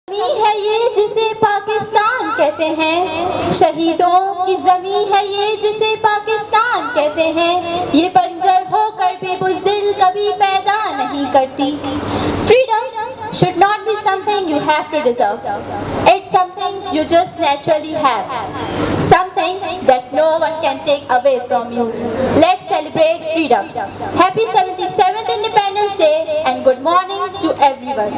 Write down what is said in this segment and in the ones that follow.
ज़मीं है ये जिसे पाकिस्तान कहते हैं, शहीदों की ज़मीं है ये जिसे पाकिस्तान कहते हैं। ये बंजर होकर बेबुज़दिल कभी पैदा नहीं करती। Freedom should not be something you have to deserve. It's something you just naturally have. Something that no one can take away from you. Let's celebrate freedom. Happy 77th Independence Day and good morning to everyone.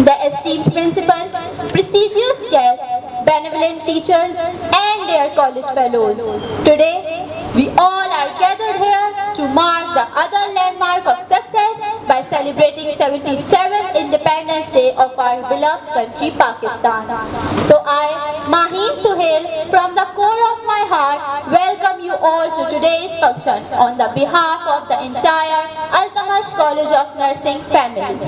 The esteemed principal, prestigious guests, benevolent teachers and their college fellows. Today, we all are gathered here to mark the other landmark of success by celebrating 77th Independence Day of our beloved country Pakistan. So I, Maheen Suhail, from the core of my heart, welcome you all to today's function on the behalf of the entire Al-Tamash College of Nursing family.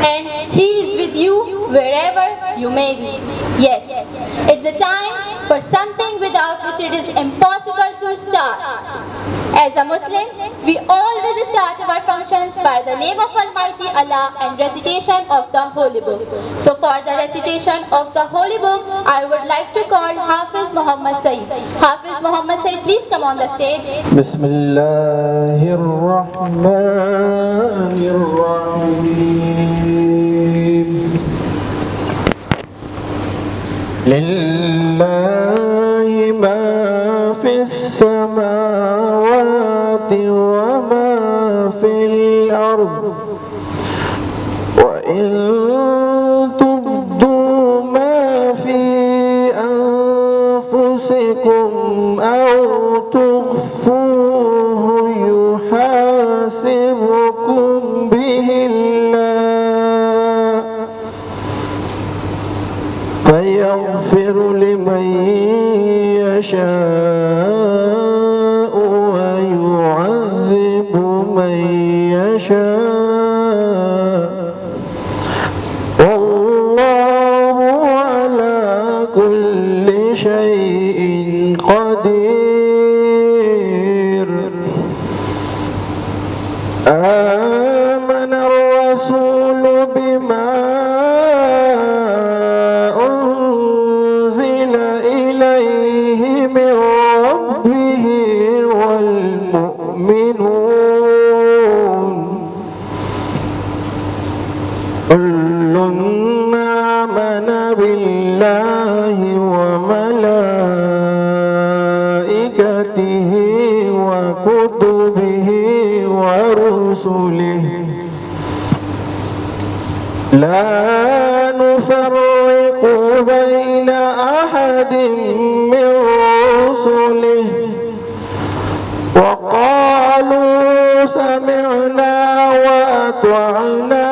And He is with you wherever you may be. Yes, it's a time for something without which it is impossible to start. As a Muslim, we always start our functions by the name of Almighty Allah and recitation of the Holy Book. So for the recitation of the Holy Book, I would like to call Hafiz Muhammad Saeed. Hafiz Muhammad Saeed, please come on the stage. Bismillahirrahmanirrahim. Lillahi ma fis samawati wa ma fil ard wa in tubdu ma fi anfusikum aw tukhfuhu yuhasibukum bihi فيغفر لمن يشاء ويعذب من يشاء والله على كل شيء قدير. آمن الرسول بما كل آمن بالله وملائكته وكتبه ورسله لا نفرق بين أحد من رسله وقالوا سمعنا وأطعنا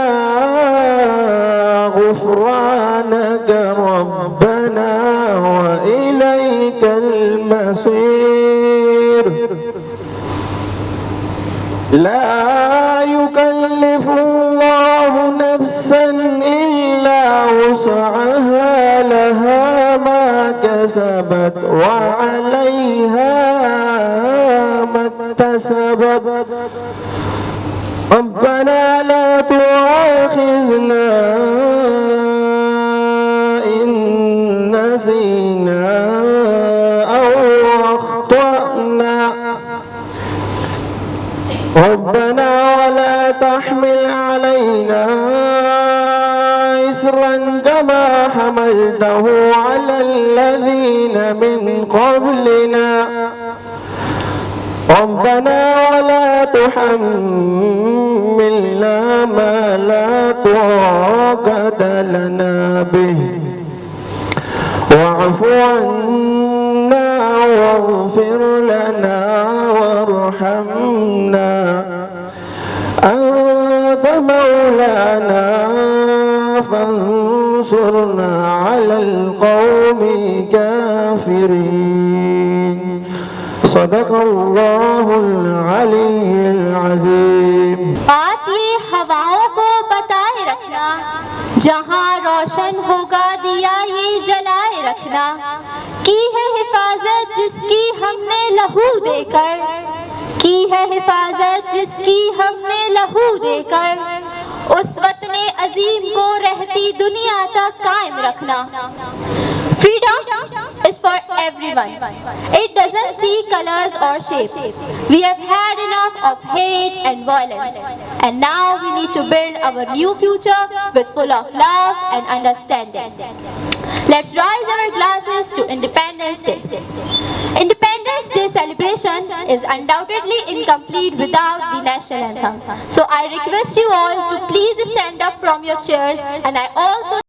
غفرانك ربنا وإليك المصير. لا يكلف الله نفسا إلا وسعها لها ما كسبت وعليها ما اكتسبت ربنا لا تؤاخذنا إن نسينا أو أخطأنا ربنا ولا تحمل علينا إصرا كما حملته على الذين من قبلنا ربنا ولا تحملنا ما لا طاقة لنا به واعف عنا واغفر لنا وارحمنا أنت مولانا فانصرنا على القوم الكافرين. صدق الله العلي العظيम. बात ये हवाओं को बताए रखना, जहाँ रोशन होगा दिया ये जलाए रखना। की है हिफाजत जिसकी हमने लहू देकर, की है हिफाजत जिसकी हमने लहू देकर, उस वतने अजीम को रहती दुनिया तक कायम रखना। Freedom is for everyone. It doesn't see colors or shape. We have had enough of hate and violence, and now we need to build our new future with full of love and understanding. Let's raise our glasses to Independence Day. Independence Day celebration is undoubtedly incomplete without the national anthem. So I request you all to please stand up from your chairs, and I also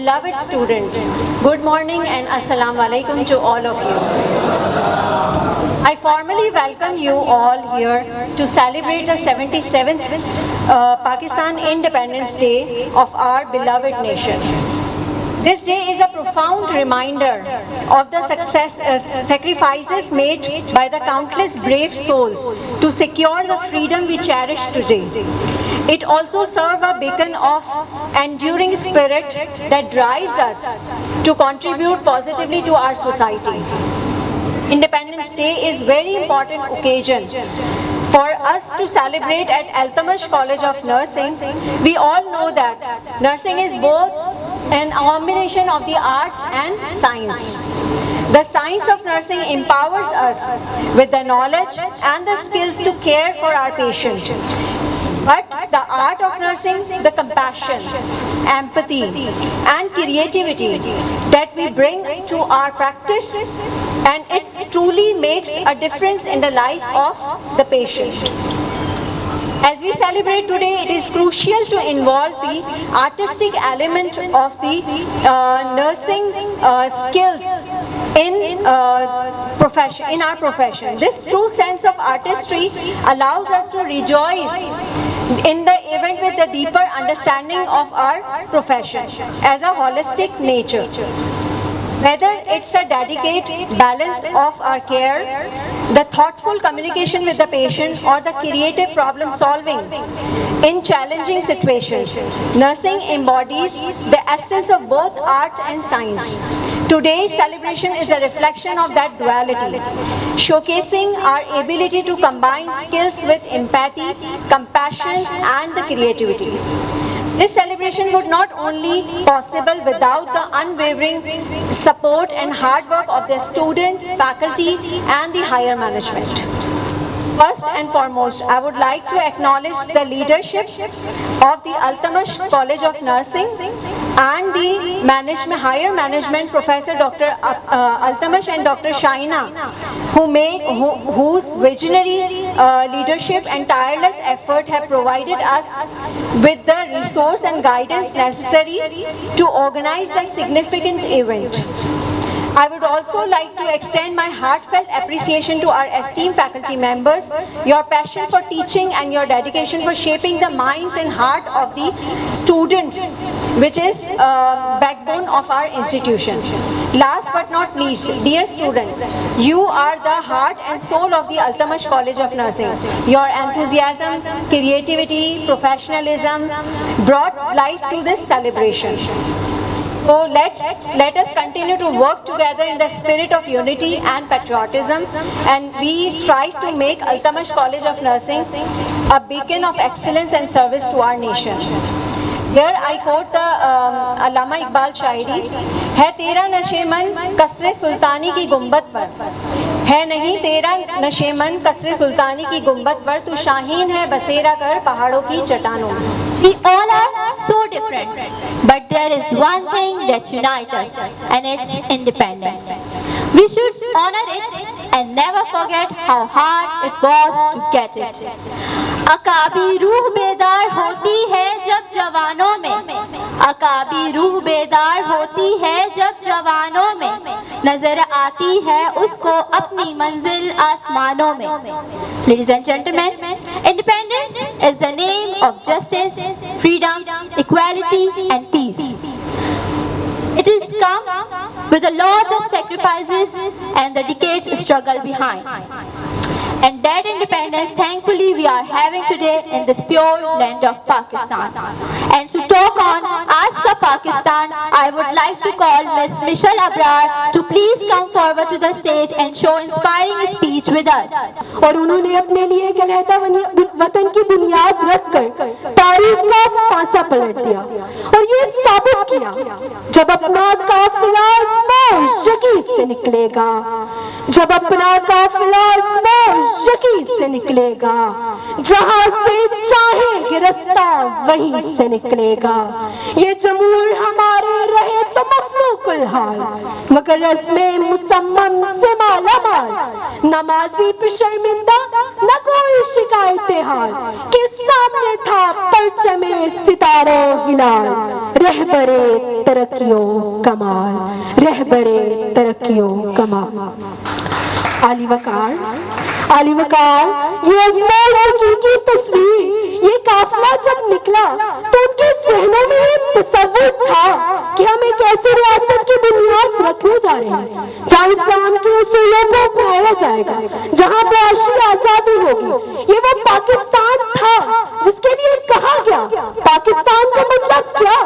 Beloved students, good morning and Assalamu alaikum to all of you. I formally welcome you all here to celebrate the 77th Pakistan Independence Day of our beloved nation. This day is a profound reminder of the sacrifices made by the countless brave souls to secure the freedom we cherish today. It also serves a beacon of enduring spirit that drives us to contribute positively to our society. Independence Day is a very important occasion for us to celebrate at Altamash College of Nursing. We all know that nursing is both an combination of the arts and science. The science of nursing empowers us with the knowledge and the skills to care for our patient. But the art of nursing, the compassion, empathy and creativity that we bring to our practice, and it truly makes a difference in the life of the patient. As we celebrate today, it is crucial to involve the artistic element of the nursing skills in our profession. This true sense of artistry allows us to rejoice in the event with a deeper understanding of our profession as a holistic nature. Whether it's a dedicated balance of our care, the thoughtful communication with the patient, or the creative problem solving in challenging situations, nursing embodies the essence of both art and science. Today's celebration is a reflection of that duality, showcasing our ability to combine skills with empathy, compassion, and the creativity. This celebration would not only be possible without the unwavering support and hard work of the students, faculty, and the higher management. First and foremost, I would like to acknowledge the leadership of the Altamash College of Nursing and the higher management, Professor Dr. Altamash and Dr. Shaina, whose visionary leadership and tireless effort have provided us with the resource and guidance necessary to organize the significant event. I would also like to extend my heartfelt appreciation to our esteemed faculty members. Your passion for teaching and your dedication for shaping the minds and heart of the students, which is backbone of our institution. Last but not least, dear student, you are the heart and soul of the Altamash College of Nursing. Your enthusiasm, creativity, professionalism brought life to this celebration. So let us continue to work together in the spirit of unity and patriotism, and we strive to make Altamash College of Nursing a beacon of excellence and service to our nation. Here I quote the Allama Iqbal शायरी, है तेरा नशेमन कसरे सुल्तानी की गुंबद पर, है नहीं तेरा नशेमन कसरे सुल्तानी की गुंबद पर, तू शाहीन है बसेरा कर पहाड़ों की चट्टानों में. We all are so different, but there is one thing that unites us, and it's independence. We should honor it and never forget how hard it was to get it. अकाबी रूह बेदार होती है जब जवानों में, अकाबी रूह बेदार होती है जब जवानों में, नजर आती है उसको अपनी मंजिल आसमानों में. Ladies and gentlemen, independence is the name of justice, freedom, equality and peace. It is come with a lot of sacrifices and the decades struggle behind. And that independence, thankfully, we are having today in this pure land of Pakistan. And to talk on Aaj Ka Pakistan, I would like to call Ms. Michelle Abrar to please come forward to the stage and show inspiring speech with us. और उन्होंने अपने लिए कहलहता वतन की बुनियाद रख कर तारीख का पासा पलट दिया और ये साबित किया, जब अपना काफिला यकी से निकलेगा, जब अपना काफिला यकी से निकलेगा, जहां से चाहे रास्ता वहीं से निकलेगा. ये जमूर हमारे रहे तो मखलूकुल हाल, मगर रस्मे मुसम्मम से माला माल, नमाजी पे शर्मिंदा न कोई शिकायत हाल, के सामने था परचमे सितारों हिलाल, रहबरे तरक्कियों कमाल, रहबरे तरक्कियों कमाल. आली वकार, आली वकार, ये अजमल हकीकी तस्वीर, ये काफिला जब निकला तो उनके जहनों में ये तसव्वुर था कि हम एक ऐसी रियासत की बुनियाद रखने जा रहे हैं जहाँ इस्लाम के उसूलों को अपनाया जाएगा, जहाँ मुआशी आजादी होगी. ये वो पाकिस्तान था जिसके लिए कहा गया, पाकिस्तान का मतलब क्या,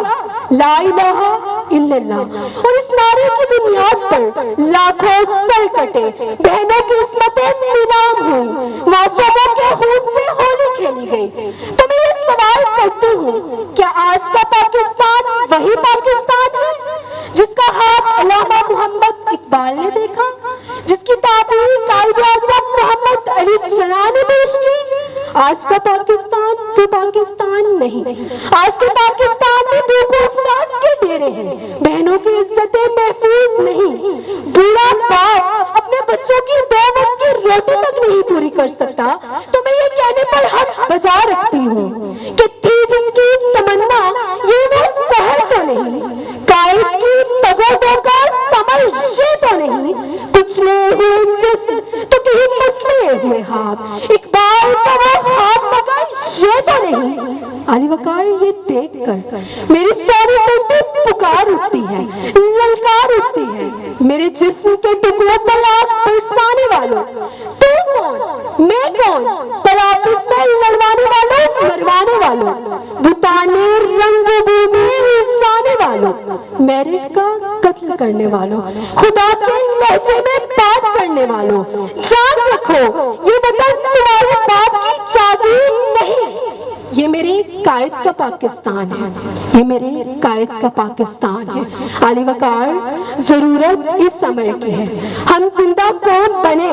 ला इलाहा इल्लल्लाह. और इस नारे की बुनियाद पर लाखों सर कटे, बहनों की किस्मतें नीलाम हुई, मासूमों के खून से होली खेली गई. तो मैं ये सवाल करती हूँ, क्या आज का पाकिस्तान वही पाकिस्तान है जिसका हाथ अल्लामा मोहम्मद इकबाल ने देखा, जिसकी ताबीर कायद-ए-आज़म मोहम्मद अली जिन्ना ने पेश की? आज का पाकिस्तान वो पाकिस्तान नहीं. आज के पाकिस्तान में भूख अफलास के डेरे हैं, बहनों की इज्जतें महफूज नहीं, बूढ़ा बाप अपने बच्चों की 2 वक्त की रोटी तक नहीं पूरी कर सकता. तो मैं ये कहने पर हक बजा रखती हूँ कि थी जिसकी तमन्ना ये वो शहर तो नहीं, कायद की पगों का समर ये तो नहीं, कुचले हुए जिस्म तो कहीं मसले हुए हाथ, इकबाल का वो हाथ मगर ये तो नहीं. अली वकार, ये देखकर मेरी सारी टूटी पुकार उठती है, ललकार उठती है. मेरे जिस्म के टुकड़ों पर आप बरसाने वालों, तुम कौन, मैं कौन, पर आप इसमें लड़वाने वालों, मरवाने वालों, बुताने रंग भूमि जाने वालों, मेरिट का कत्ल करने वालों, खुदा के लहजे में बात करने वालों, जान रखो ये वतन तुम्हारे बाप की जागीर नहीं. ये मेरे कायद का पाकिस्तान है, ये मेरे कायद का पाकिस्तान है. आली वकार, जरूरत इस समय की है हम जिंदा कौम बने,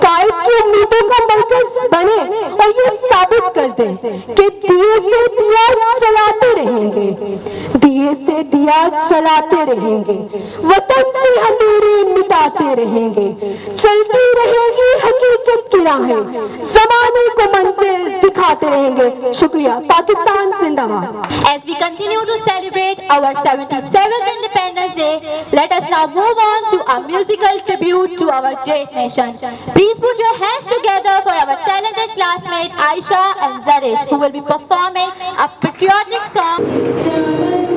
कायद की उम्मीदों का मरकज बने और ये साबित कर दें कि दिए से दिया चलाते रहेंगे, दिए से दिया चलाते रहेंगे, वतन से अंधेरे मिटाते रहेंगे, चलती रहेंगी हकीकत की राहें, जमाने को मंजिल दिखाते रहेंगे. शुक्रिया. पाकिस्तान जिंदाबाद. As we continue to celebrate our 77th Independence Day, let us now move on to a musical tribute to our great nation. Please put your hands together for our talented classmates Aisha and Zarish, who will be performing a patriotic song.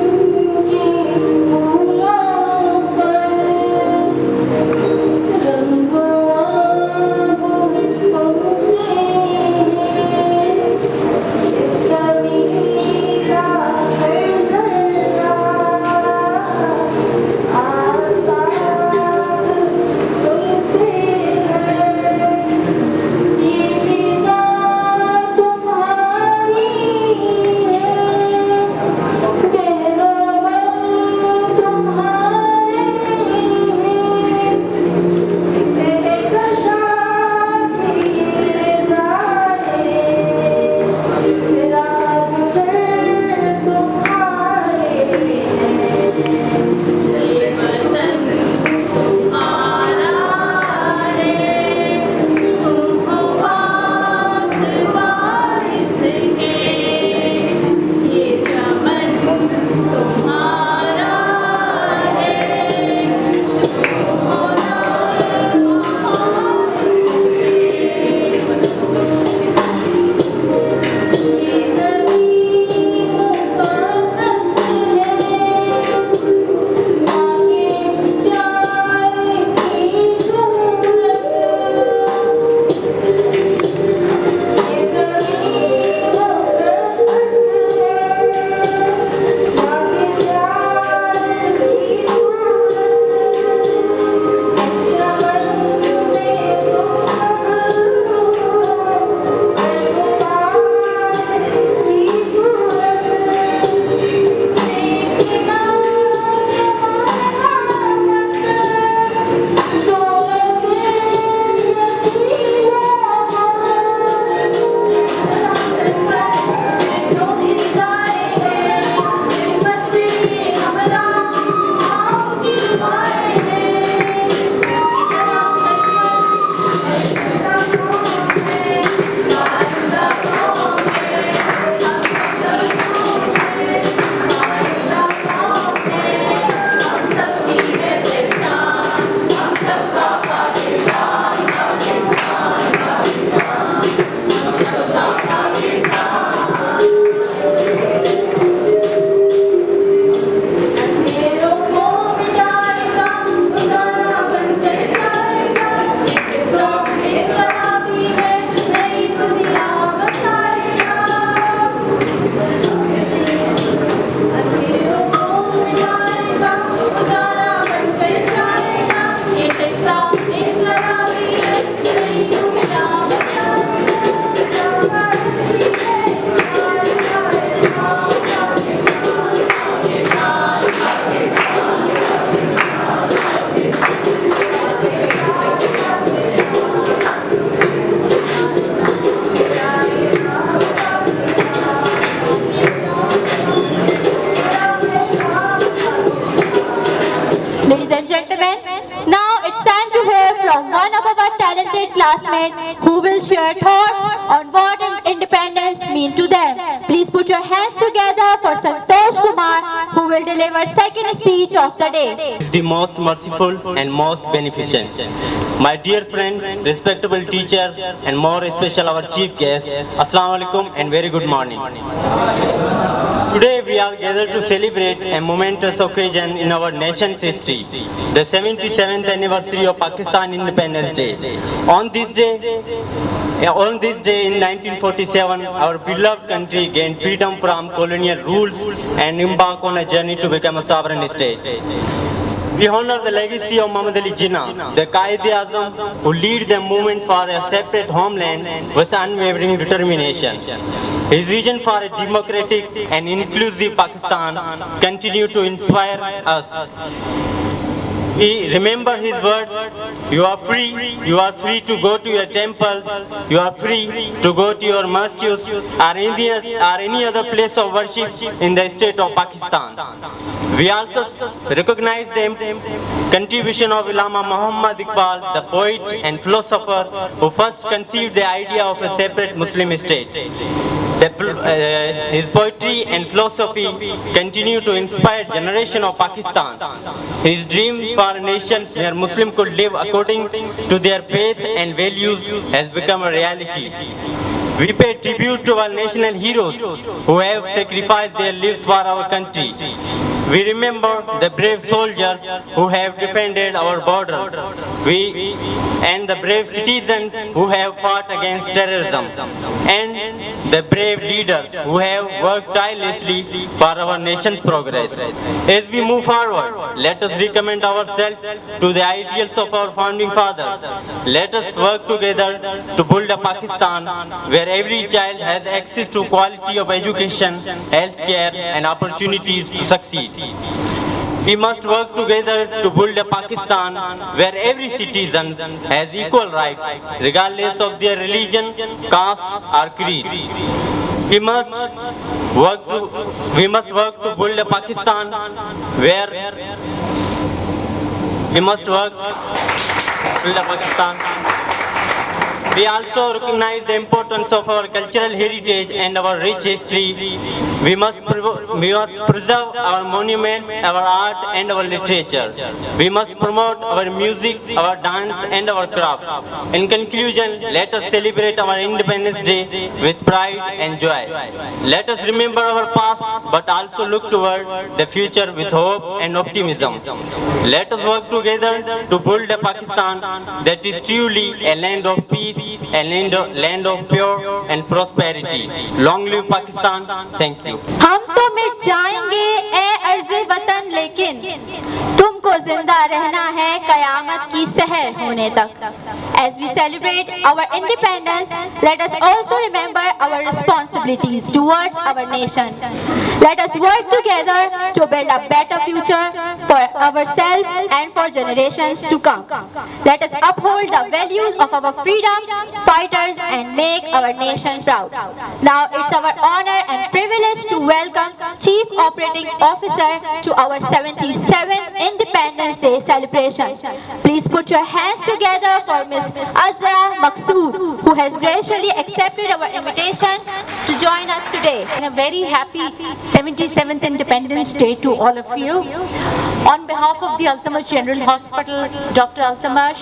and gentlemen, now it's time to hear from one of our talented classmates who will share thoughts on what independence means to them. Please put your hands together for Santosh Kumar, who will deliver second speech of the day. Is the most merciful and most beneficent. My dear friends, respectable teacher, and more especially our chief guest, Assalamu alaikum and very good morning. Today we are gathered to celebrate a momentous occasion in our nation's history, the 77th anniversary of Pakistan Independence Day. On this day in 1947, our beloved country gained freedom from colonial rules and embarked on a journey to become a sovereign state. We honor the legacy of Muhammad Ali Jinnah, the Qaid-e-Azam, who lead the movement for a separate homeland with unwavering determination. His vision for a democratic and inclusive Pakistan continues to inspire us. We remember his words, you are free to go to your temples, you are free to go to your mosques or any other place of worship in the state of Pakistan. We also recognize the contribution of Allama Muhammad Iqbal, the poet and philosopher who first conceived the idea of a separate Muslim state. His poetry and philosophy continue to inspire generation of Pakistan. His dream for a nation where Muslims could live according to their faith and values has become a reality. We pay tribute to our national heroes who have sacrificed their lives for our country. We remember the brave soldiers who have defended our borders. And the brave citizens who have fought against terrorism. And the brave leaders who have worked tirelessly for our nation's progress. As we move forward, let us recommend ourselves to the ideals of our founding fathers. Let us work together to build a Pakistan where every child has access to quality of education, healthcare, and opportunities to succeed. We must work together to build a Pakistan where every citizen has equal rights, regardless of their religion, caste, or creed. We must work to build a Pakistan where we also recognize the importance of our cultural heritage and our rich history. We must preserve our monuments, our art and our literature. We must promote our music, our dance and our crafts. In conclusion, let us celebrate our Independence Day with pride and joy. Let us remember our past but also look toward the future with hope and optimism. Let us work together to build a Pakistan that is truly a land of peace, a land of pure and prosperity. Long live Pakistan. Thank you. हम तो मिट जाएंगे ए अर्ज़े वतन, लेकिन तुमको जिंदा रहना है कयामत की सहर होने तक. As we celebrate our independence, let us also remember our responsibilities towards our nation. Let us work together to build a better future for ourselves and for generations to come. Let us uphold the values of our freedom fighters and make our nation proud. Now it's our honor and privilege to welcome Chief Operating Officer to our 77th Independence Day celebration. Please put your hands together for Ms. Azra Maqsood, who has graciously accepted our invitation to join us today. And a very happy 77th Independence Day to all of you. On behalf of the Altamash General Hospital, Dr. Altamash,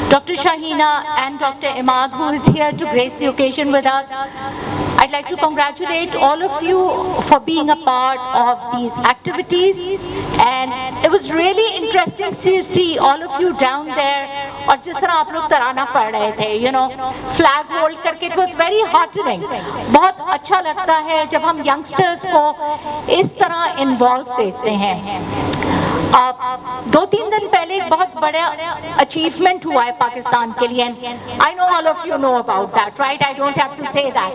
Dr. Shahina and Dr. Imad, who is here to grace the occasion with us, I'd like to congratulate all of you for being a part of these activities. And it was really interesting to see all of you down there. और जिस तरह आप लोग तराना पढ़ रहे थे, flag hold करके, it was very heartening. बहुत अच्छा लगता है जब हम youngsters को इस तरह involve देते हैं. 2-3 दिन पहले एक बहुत बड़ा अचीवमेंट हुआ है पाकिस्तान के लिए. I know all of you know about that, right? I don't have to say that.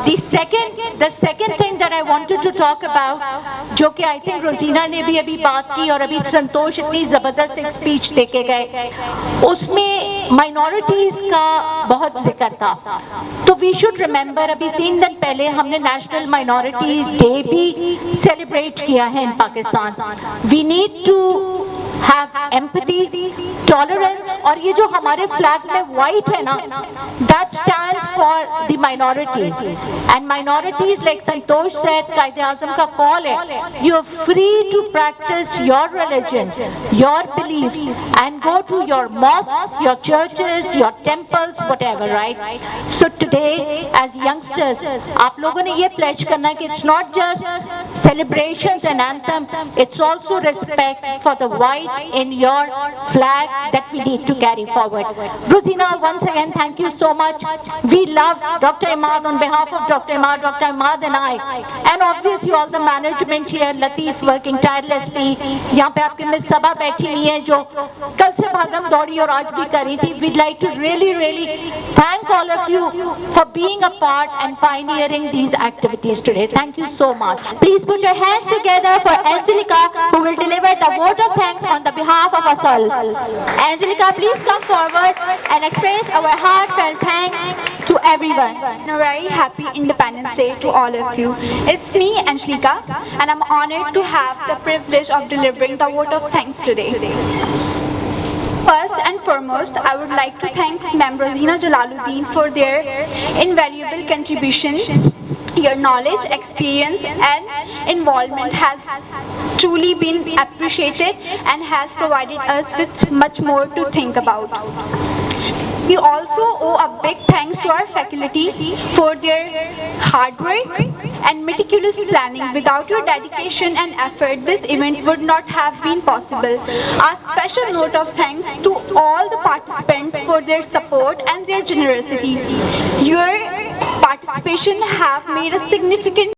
The second thing that I wanted to talk about, जो कि I think रोजीना ने भी अभी बात की और अभी संतोष इतनी जबरदस्त एक स्पीच देके गए, उसमें माइनॉरिटीज का बहुत जिक्र था. तो we should remember, अभी 3 दिन पहले हमने नेशनल माइनॉरिटी डे भी सेलिब्रेट किया है इन Pakistan. We need to empathy, tolerance, और ये जो हमारे flag में white है ना, that stands for the minorities. And minorities, like Santosh said, Qaid-e-Azam का call है, you are free to practice your religion, your beliefs, and go to your mosques, your churches, your temples, whatever, right? So today, as youngsters, आप लोगों ने ये pledge करना है कि it's not just celebrations and anthem, it's also respect for the white in your flag that we need to carry forward. Rosina, once again, thank you so much. We love Dr. Imad. On behalf of Dr. Imad and I, and obviously all the management here, Latif working tirelessly. यहाँ पे आपके में सभा बैठी हुई है जो कल से भागम दौड़ी और आज भी कर रही थी. We'd like to really thank all of you for being a part and pioneering these activities today. Thank you so much. Please put your hands together for Angelica, who will deliver the vote of thanks on the behalf of us all. Angelica, please come forward and express our heartfelt thanks to everyone. A very happy Independence Day to all of you. It's me, Angelica, and I'm honored to have the privilege of delivering the vote of thanks today. First and foremost, I would like to thank Ma'am Rosina Jalaluddin for their invaluable contribution. Your knowledge, experience and involvement has truly been appreciated and has provided us with much more to think about. We also owe a big thanks to our faculty for their hard work and meticulous planning. Without your dedication and effort, this event would not have been possible. A special note of thanks to all the participants for their support and their generosity. Your participation have made a significant